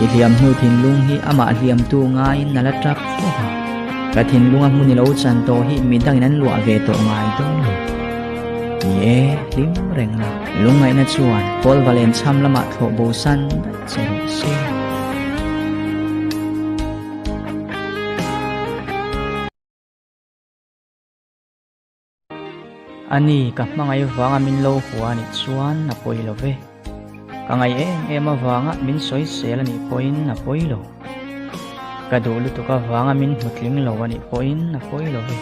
Iliam nu thin lung hi ama liam tu nga in nalatrak foha ka thin lunga muni lo chan to hi midang nan lua ve to ngai to ye lim reng na lungai na chuan Paul Valen cham lama tho bo san chero se ani ka mangai wanga min lo huwa ni chuan na poilo ve ka ngai em awanga min soi sel ani poin na poilo ka dulu tu ka wanga min hutling lo ani poin na poilo ve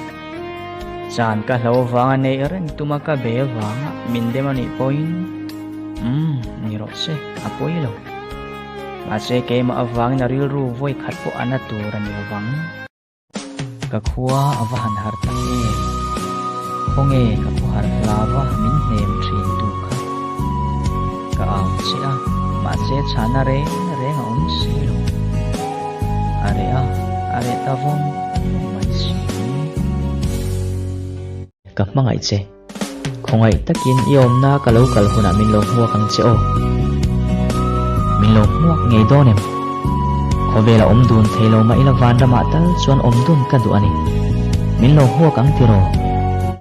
chan ka lo wanga nei ren tuma ka be wanga min dem ani poin ni ro se a poilo ma se ke ma awang na ril ru voi khat po ana tur ani awang ka khuwa awan har ta Konge ka puhar lava min nem trin tu ka ka ang siya ma se chana re nga silo are tavon mai si ka mangai che khongai takin iom na ka local huna min lo huwa kang che o min lo huwa ngei donem khovela omdun thelo ma ila van rama tal chuan omdun ka du ani min lo huwa kang tiro